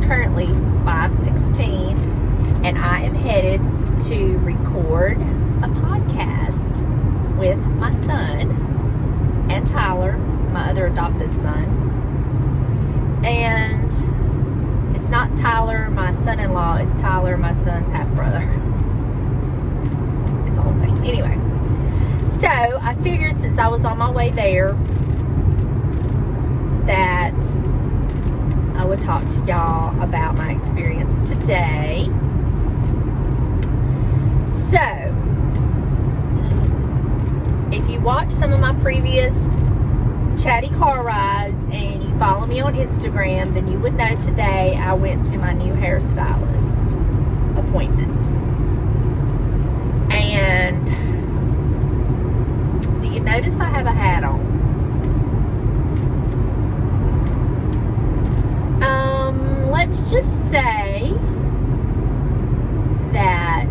currently 5:16, and I am headed to record a podcast with my son and Tyler, my other adopted son. And it's not Tyler, my son-in-law, it's Tyler, my son's half-brother. It's a whole thing. Anyway, so I figured since I was on my way there that I would talk to y'all about my experience today. So, if you watch some of my previous Chatty Car Rides and you follow me on Instagram, then you would know today I went to my new hairstylist appointment. And do you notice I have a hat on? Let's just say that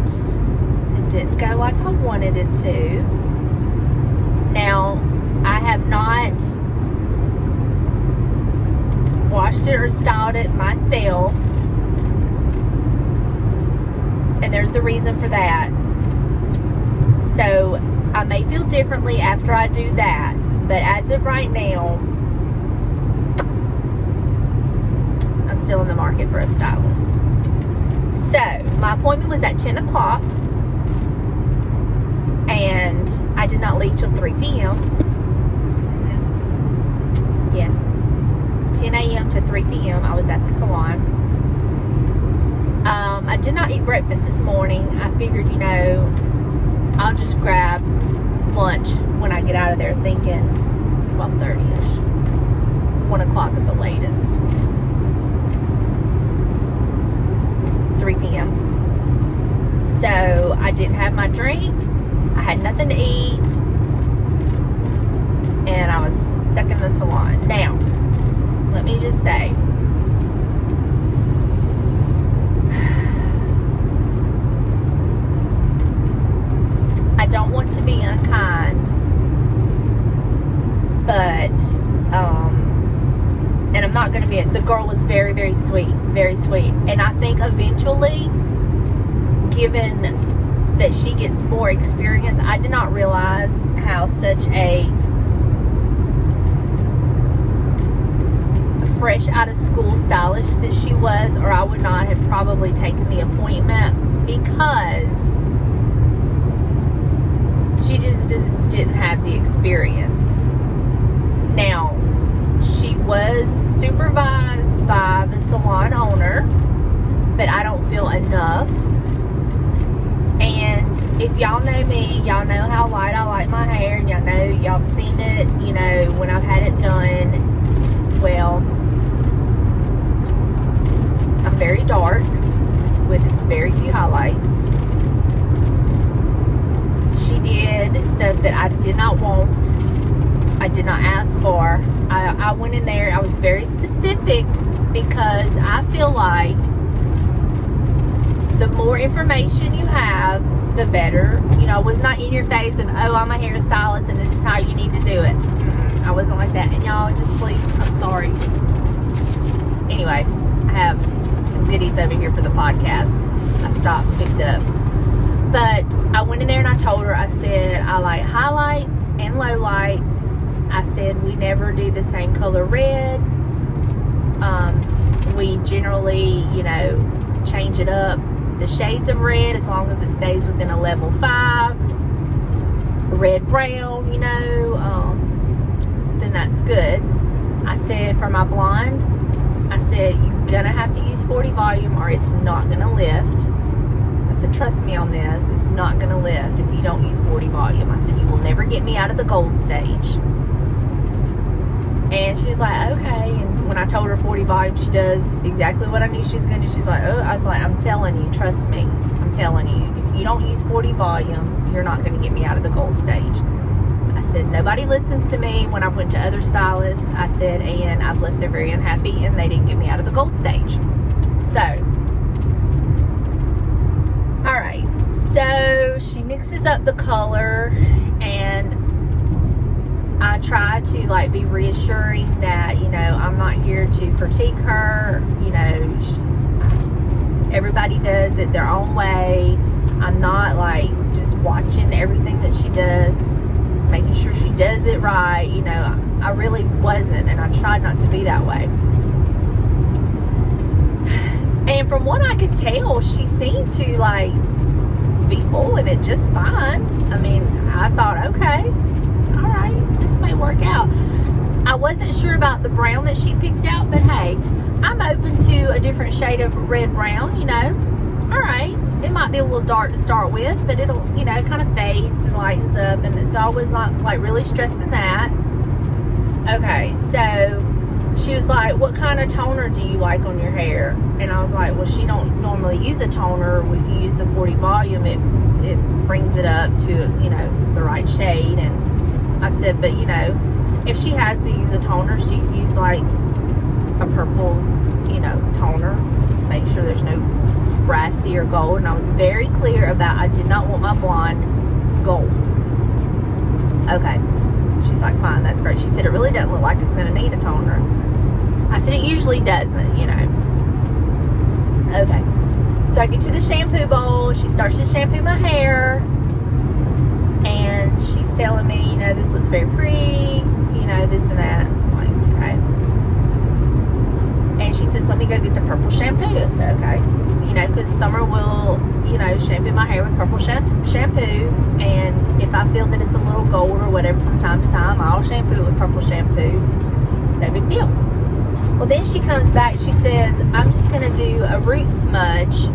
it didn't go like I wanted it to. Now, I have not washed it or styled it myself, and there's a reason for that. So, I may feel differently after I do that, but as of right now, I'm still in the market for a stylist. So, my appointment was at 10 o'clock, and I did not leave till 3 p.m. Yes, 10 a.m. to 3 p.m. I was at the salon. I did not eat breakfast this morning. I figured, I'll just grab lunch when I get out of there, thinking 12:30ish, 1 o'clock at the latest. 3 p.m. So I didn't have my drink. I had nothing to eat, and I was stuck in the salon. Now, let me just say, I don't want to be unkind, but and I'm not going to be. The girl was very, very sweet, and I think eventually, given that she gets more experience, I did not realize how such a fresh out of school stylist that she was, or I would not have probably taken the appointment, because she just didn't have the experience. Now, she was supervised by the salon owner, but I don't feel enough. And if y'all know me, y'all know how light I like my hair, and y'all have seen it, when I've had it done. Well, I'm very dark with very few highlights. She did stuff that I did not want. I did not ask for. I went in there, I was very specific, because I feel like the more information you have, the better. I was not in your face of, oh, I'm a hairstylist and this is how you need to do it. I wasn't like that. And y'all, just please, I'm sorry. Anyway, I have some goodies over here for the podcast. I stopped and picked up. But I went in there and I told her, I said, I like highlights and lowlights. I said, we never do the same color red. We generally, change it up, the shades of red, as long as it stays within a level 5. Red, brown, then that's good. I said, for my blonde, I said, you're gonna have to use 40 volume or it's not gonna lift. I said, trust me on this, it's not gonna lift if you don't use 40 volume. I said, you will never get me out of the gold stage. And she was like, okay. And when I told her 40 volume, she does exactly what I knew she was going to do. She's like, oh, I was like, I'm telling you, trust me. I'm telling you, if you don't use 40 volume, you're not going to get me out of the gold stage. I said, nobody listens to me. When I went to other stylists, I said, and I've left there very unhappy, and they didn't get me out of the gold stage. So, all right. So she mixes up the color, and I tried to like be reassuring that, you know, I'm not here to critique her. You know, everybody does it their own way. I'm not like just watching everything that she does, making sure she does it right. You know, I really wasn't, and I tried not to be that way. And from what I could tell, she seemed to like be fooling it just fine. I mean, I thought, okay, all right, this may work out. I wasn't sure about the brown that she picked out, but hey, I'm open to a different shade of red brown, you know. All right, it might be a little dark to start with, but it'll, you know, kind of fades and lightens up, and so I was not like really stressing that. Okay, so she was like, what kind of toner do you like on your hair? And I was like, well, she don't normally use a toner. If you use the 40 volume, it brings it up to, you know, the right shade. And I said, but you know, if she has to use a toner, she's used like a purple, you know, toner. Make sure there's no brassy or gold. And I was very clear about I did not want my blonde gold. Okay. She's like, fine, that's great. She said, it really doesn't look like it's going to need a toner. I said, it usually doesn't, you know. Okay. So I get to the shampoo bowl. She starts to shampoo my hair. And she's telling me, you know, this looks very pretty. You know, this and that. I'm like, okay. And she says, let me go get the purple shampoo. I said, okay. You know, because Summer will, you know, shampoo my hair with purple shampoo. And if I feel that it's a little gold or whatever from time to time, I'll shampoo it with purple shampoo. No big deal. Well, then she comes back. She says, I'm just going to do a root smudge.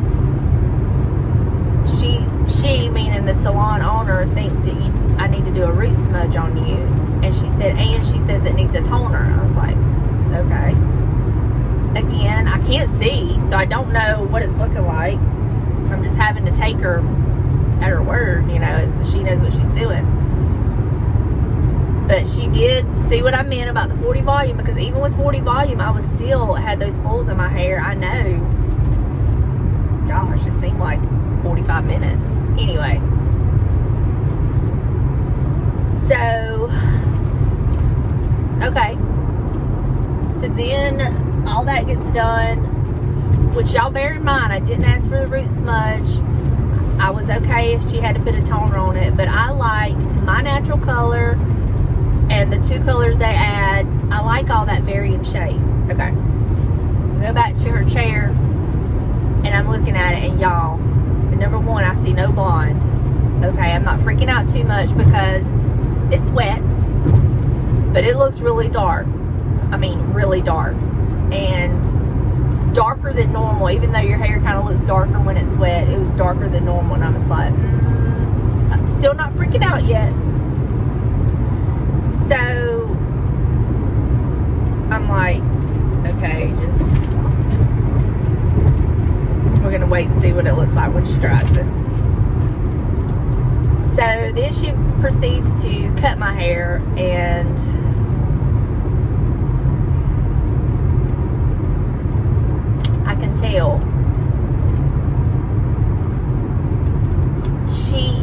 She, meaning the salon owner, thinks that I need to do a root smudge on you. And she said, and she says it needs a toner. I was like, okay. Again, I can't see, so I don't know what it's looking like. I'm just having to take her at her word, you know, as she knows what she's doing. But she did see what I meant about the 40 volume, because even with 40 volume, I was still had those folds in my hair. I know, gosh, it seemed like 45 minutes. Anyway, so, okay. So then all that gets done, which y'all bear in mind, I didn't ask for the root smudge. I was okay if she had to put a toner on it, but I like my natural color and the two colors they add. I like all that varying shades. Okay. Go back to her chair, and I'm looking at it, and y'all, number one, I see no blonde. Okay, I'm not freaking out too much because it's wet, but it looks really dark. I mean, really dark. And darker than normal. Even though your hair kind of looks darker when it's wet, it was darker than normal, and I was like, I'm still not freaking out yet. So I'm like, okay, just we're gonna wait and see what it looks like when she dries it. So then she proceeds to cut my hair, and I can tell she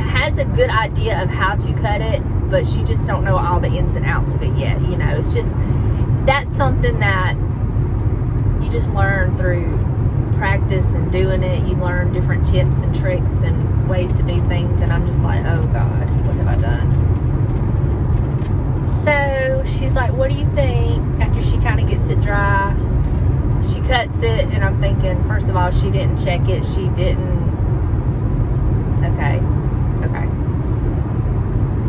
has a good idea of how to cut it, but she just don't know all the ins and outs of it yet. You know, it's just, that's something that you just learn through practice and doing it. You learn different tips and tricks and ways to do things, and I'm just like, oh God, what have I done? So she's like, what do you think? After she kind of gets it dry, she cuts it, and I'm thinking, first of all, she didn't check it. She didn't. Okay.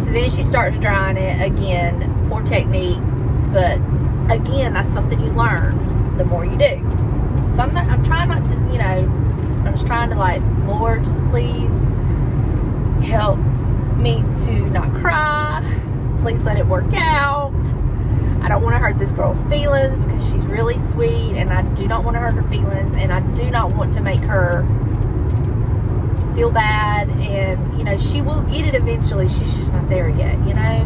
So then she starts drying it again. Poor technique, but again, that's something you learn the more you do. So I'm trying not to, you know, I'm just trying to like, Lord, just please help me to not cry. Please let it work out. I don't want to hurt this girl's feelings because she's really sweet, and I do not want to hurt her feelings, and I do not want to make her feel bad. And, you know, she will get it eventually. She's just not there yet, you know.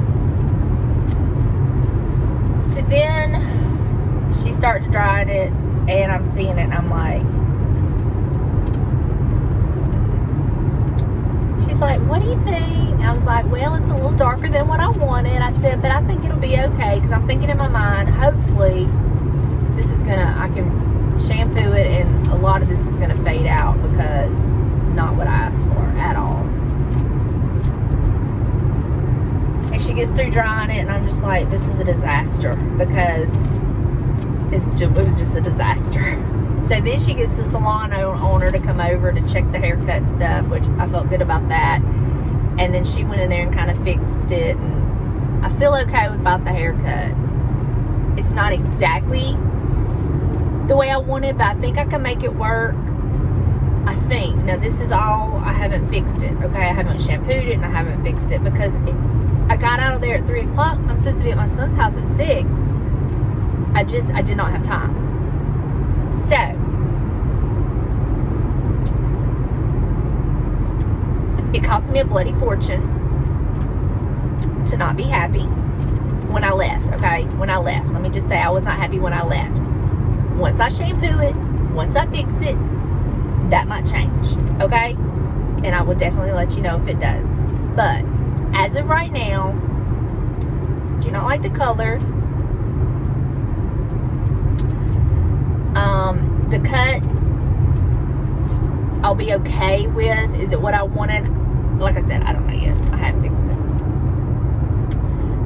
So then she starts drying it, and I'm seeing it, and I'm like, she's like, what do you think? I was like, well, it's a little darker than what I wanted. I said, but I think it'll be okay, because I'm thinking in my mind, hopefully I can shampoo it and a lot of this is gonna fade out, because not what I asked for at all. And she gets through drying it and I'm just like, this is a disaster, because it was just a disaster. So then she gets the salon owner to come over to check the haircut stuff, which I felt good about that. And then she went in there and kind of fixed it, and I feel okay about the haircut. It's not exactly the way I wanted, but I think I can make it work. I think. Now this is all, I haven't fixed it, okay? I haven't shampooed it and I haven't fixed it, because I got out of there at 3 o'clock. I'm supposed to be at my son's house at 6. I did not have time. So, it cost me a bloody fortune to not be happy when I left, okay? When I left. Let me just say, I was not happy when I left. Once I shampoo it, once I fix it, that might change, okay? And I will definitely let you know if it does. But, as of right now, do not like the color. The cut, I'll be okay with. Is it what I wanted? Like I said, I don't know yet. I haven't fixed it.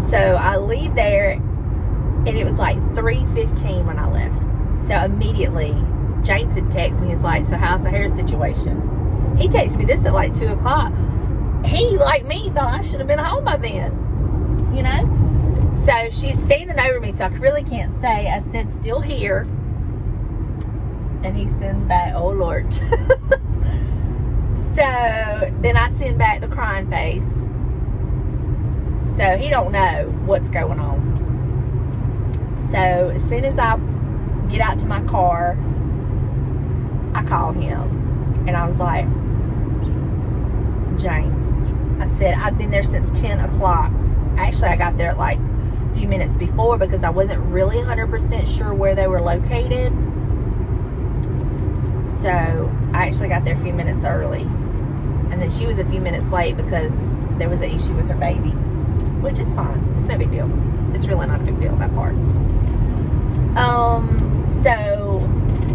So I leave there, and it was like 3:15 when I left. So immediately, James had texted me. He's like, so how's the hair situation? He texted me this at like 2 o'clock. He, like me, thought I should have been home by then. You know? So she's standing over me, so I really can't say. I said, still here. And he sends back, oh Lord. So then I send back the crying face. So he don't know what's going on. So as soon as I get out to my car, I call him. And I was like, James, I said, I've been there since 10 o'clock. Actually, I got there at like a few minutes before, because I wasn't really 100% sure where they were located. So I actually got there a few minutes early. And then she was a few minutes late because there was an issue with her baby. Which is fine. It's no big deal. It's really not a big deal, that part. So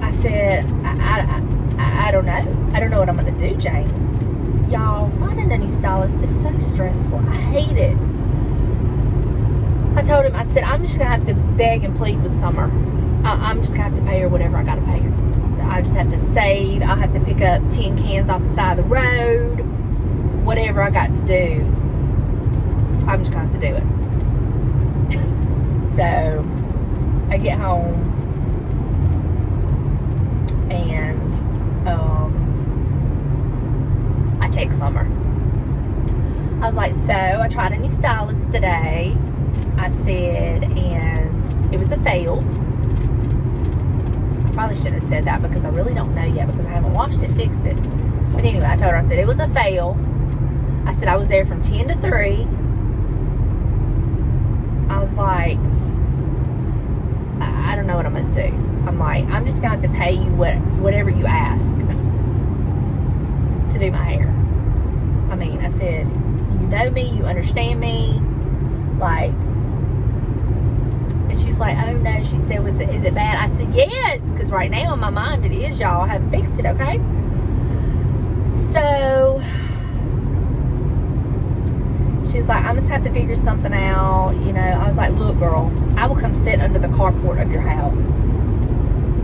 I said, I don't know. I don't know what I'm going to do, James. Y'all, finding a new stylist is so stressful. I hate it. I told him, I said, I'm just going to have to beg and plead with Summer. I'm just going to have to pay her whatever I got to pay her. I just have to save. I'll have to pick up 10 cans off the side of the road. Whatever I got to do, I'm just going to have to do it. So, I get home, and I text Summer. I was like, so, I tried a new stylist today. I said, and it was a fail. Probably shouldn't have said that, because I really don't know yet, because I haven't washed it, fixed it. But anyway, I told her, I said it was a fail. I said I was there from 10 to 3. I was like, I don't know what I'm going to do. I'm like, I'm just going to have to pay you whatever you ask to do my hair. I mean, I said, you know me, you understand me. Like, and she was like, oh no, she said, is it bad? I said, yes, because right now in my mind it is, y'all. I haven't fixed it, okay? So, she was like, I'm just have to figure something out, you know. I was like, look, girl, I will come sit under the carport of your house.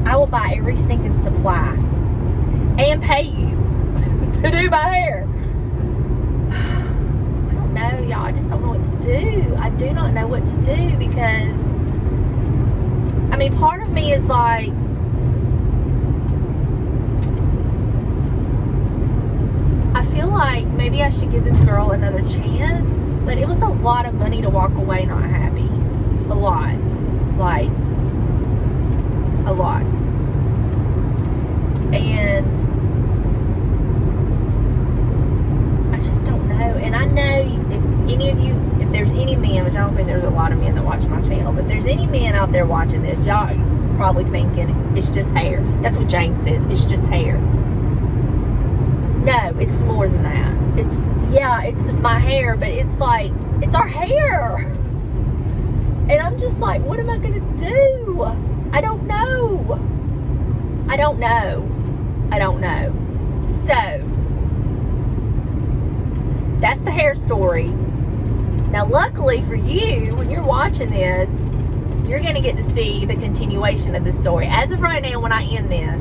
I will buy every stinking supply and pay you to do my hair. I don't know, y'all. I just don't know what to do. I do not know what to do, because I mean, part of me is like, I feel like maybe I should give this girl another chance, but it was a lot of money to walk away not happy. A lot. Like, a lot. And I just don't know. And I know if any of you, if there's any men, which I don't think there's a lot of men that watch my channel, but if there's any men out there watching this, y'all probably thinking it's just hair. That's what James says. It's just hair. No, it's more than that. It's my hair, but it's like, it's just like, what am I going to do? I don't know. I don't know. I don't know. So, that's the hair story. Now, luckily for you, when you're watching this, you're going to get to see the continuation of the story. As of right now, when I end this,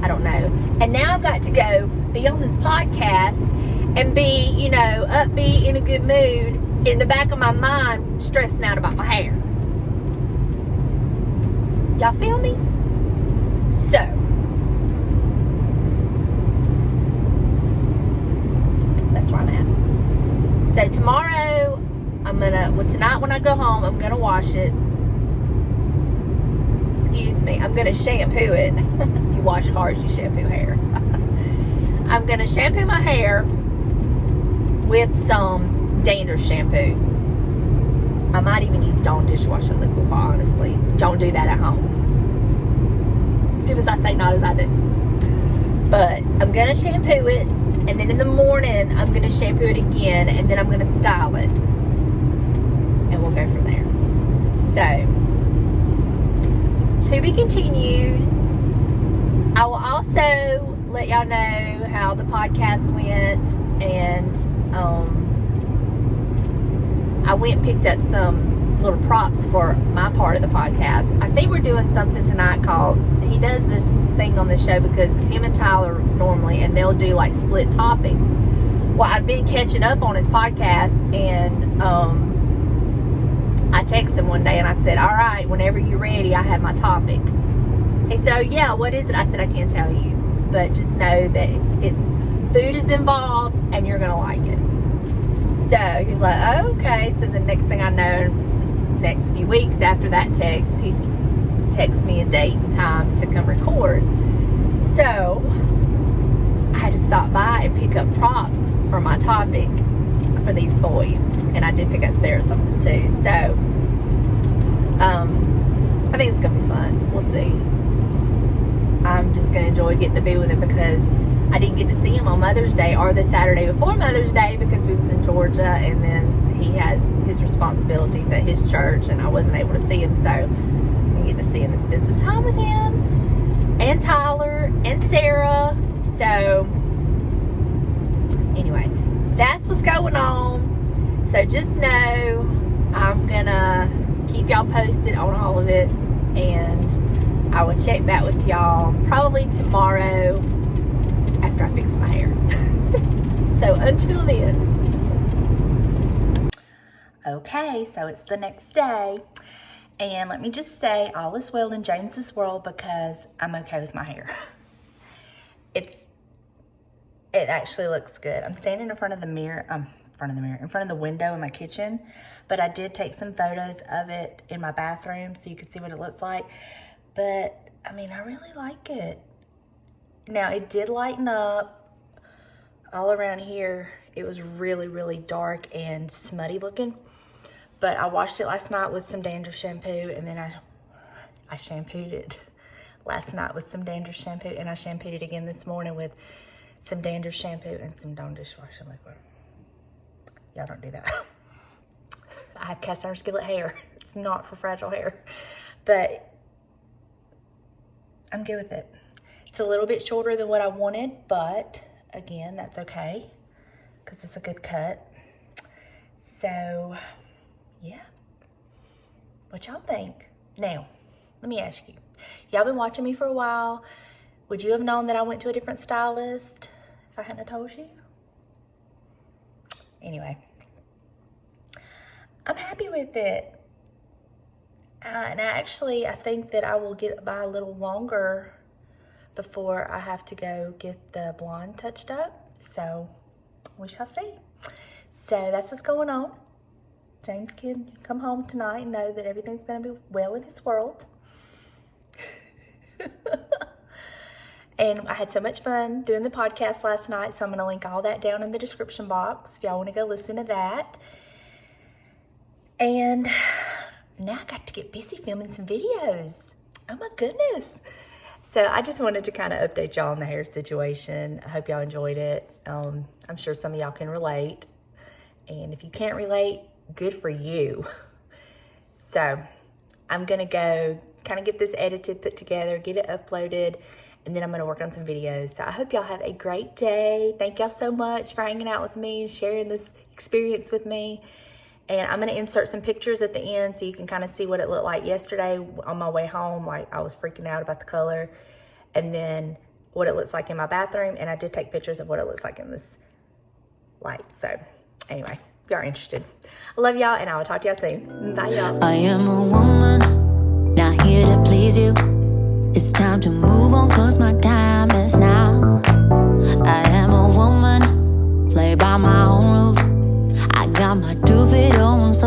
I don't know. And now I've got to go be on this podcast and be, you know, upbeat, in a good mood, in the back of my mind, stressing out about my hair. Y'all feel me? So, that's where I'm at. So tomorrow, tonight when I go home, I'm gonna wash it. Excuse me, I'm gonna shampoo it. You wash cars, you shampoo hair. I'm gonna shampoo my hair with some dandruff shampoo. I might even use Dawn dishwashing liquid, quite honestly. Don't do that at home. Do as I say, not as I do. But I'm gonna shampoo it, and then in the morning I'm gonna shampoo it again, and then I'm gonna style it, and we'll go from there. So, to be continued. I will also let y'all know how the podcast went, and I went and picked up some little props for my part of the podcast. I think we're doing something tonight called, he does this thing on the show because it's him and Tyler normally, and they'll do like split topics. Well, I've been catching up on his podcast, and I texted him one day and I said, all right, whenever you're ready, I have my topic. He said, oh yeah, what is it? I said, I can't tell you, but just know that food is involved and you're gonna like it. So he's like, oh, okay. So the next thing I know, next few weeks after that text, he texts me a date and time to come record. So I had to stop by and pick up props for my topic for these boys, and I did pick up Sarah something too. So I think it's gonna be fun. We'll see. I'm just gonna enjoy getting to be with him because I didn't get to see him on Mother's Day or the Saturday before Mother's Day because we was in Georgia, and then he has his responsibilities at his church, and I wasn't able to see him, so I get to see him and spend some time with him, and Tyler, and Sarah. So, anyway, that's what's going on. So just know I'm gonna keep y'all posted on all of it, and I will check back with y'all probably tomorrow after I fix my hair. So until then. Okay, so it's the next day, and let me just say all is well in James's world because I'm okay with my hair. It actually looks good. I'm standing in front of the mirror, in front of the window in my kitchen, but I did take some photos of it in my bathroom so you could see what it looks like. But I mean, I really like it. Now, it did lighten up all around here. It was really, really dark and smutty looking. But I washed it last night with some dandruff shampoo, and then I shampooed it last night with some dandruff shampoo, and I shampooed it again this morning with some dandruff shampoo and some Dawn dishwashing liquid. Y'all don't do that. I have cast iron skillet hair. It's not for fragile hair. But I'm good with it. It's a little bit shorter than what I wanted, but again, that's okay because it's a good cut. So, yeah. What y'all think? Now, let me ask you. Y'all been watching me for a while. Would you have known that I went to a different stylist if I hadn't told you? Anyway, I'm happy with it. And I think that I will get by a little longer before I have to go get the blonde touched up. So we shall see. So that's what's going on. James can come home tonight and know that everything's going to be well in his world. And I had so much fun doing the podcast last night, so I'm going to link all that down in the description box if y'all want to go listen to that. And now I got to get busy filming some videos. Oh my goodness. So I just wanted to kind of update y'all on the hair situation. I hope y'all enjoyed it. I'm sure some of y'all can relate. And if you can't relate, good for you. So I'm gonna go kind of get this edited, put together, get it uploaded, and then I'm gonna work on some videos. So I hope y'all have a great day. Thank y'all so much for hanging out with me and sharing this experience with me. And I'm gonna insert some pictures at the end so you can kind of see what it looked like yesterday on my way home. Like, I was freaking out about the color. And then what it looks like in my bathroom. And I did take pictures of what it looks like in this light. So anyway, if y'all are interested. I love y'all, and I will talk to y'all soon. Bye, y'all. I am a woman, not here to please you. It's time to move on, cause my time is now. I am a woman, play by my own rules. I got my do-it-on, so